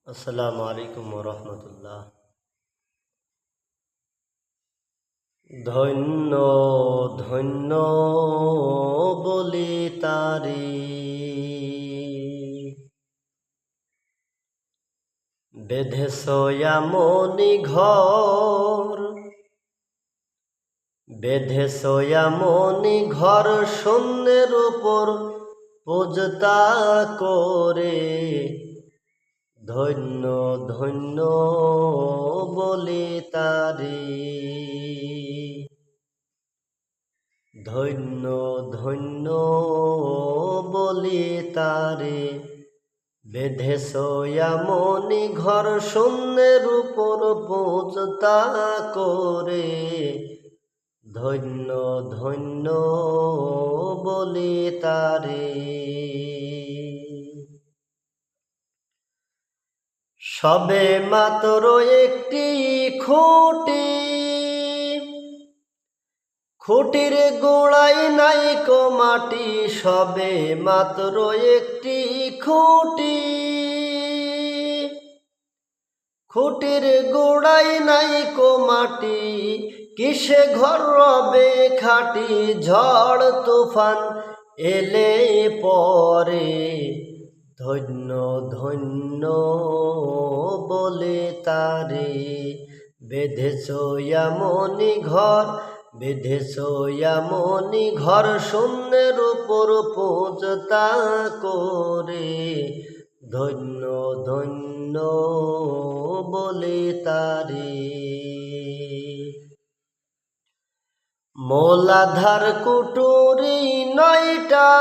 আসসালামু আলাইকুম রহমতুল্লাহ। ধন্য ধন্য বলি তারি, বেঁধেছ এমনি ঘর, বেঁধেছ এমনি ঘর শূন্যের উপর পূজতা করে। ধন্য ধন্য বলি তারি, ধন্য ধন্য বলি তারে। বেঁধেছ এমনি ঘর শূন্যের উপর পূজতা করে। ধন্য ধন্য বলি তারে। সবে মাত্র একটি খুঁটি, খুঁটির গোড়ায় নাইকো মাটি। সবে মাত্র একটি খুঁটি, খুঁটির গোড়ায় নাইকো মাটি। কিসে ঘর রবে খাটি, ঝড় তুফান এলে পরে। ধন্য ধন্য বলে তারে। বেঁধেছ এমনি ঘর, বেঁধেছ এমনি ঘর শূন্যের উপর পূজতা করে। ধন্য ধন্য বলে তারে। মূলাধার কুটুরি 9টা,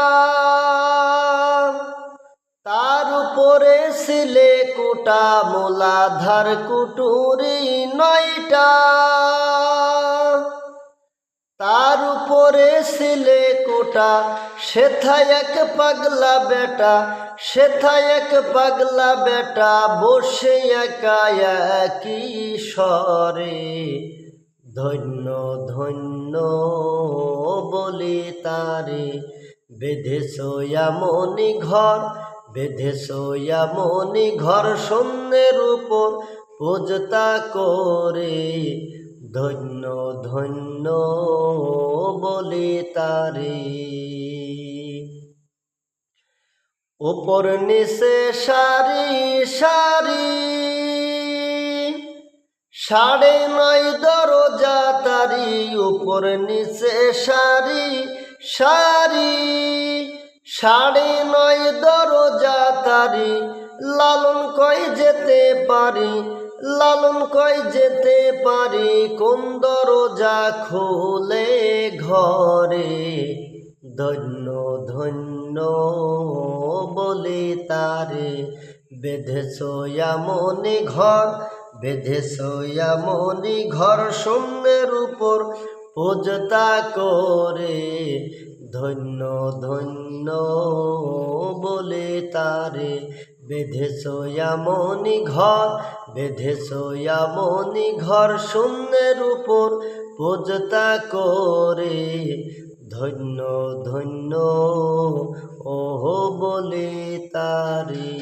তার উপরে ছিলে কোটা। মূলাধার কুটুরি 9টা, তার উপরে ছিলে কোটা। সেথায় এক পাগলা বেটা, সেথায় এক পাগলা বেটা বসে একা একই স্বরে। ধন্য ধন্য বলি তারে। বেঁধেছ এমনি ঘর, বেঁধেছ এমনি ঘর শূন্যের উপর পূজতা করে। ধন্য ধন্য বলি তারে। উপর নিচে সারি সারি, 9.5 দরজা তারি। উপর নিচে সারি সারি, 9.5 দরজা তারি। লালন কয় যেতে পারি, লালন কয় যেতে পারি। কোন দরজা খুলে ঘরে। ধন্য ধন্য বলি তারে। বেঁধেছ এমনি ঘর, বেঁধেছ এমনি ঘর শূন্যের উপর পূজতা করে। ধন্য ধন্য বলে তারে। বেঁধেছ এমনি ঘর, বেঁধেছ এমনি ঘর শূন্যের উপর পূজতা করে। ধন্য ধন্য ওহ বলে তারে।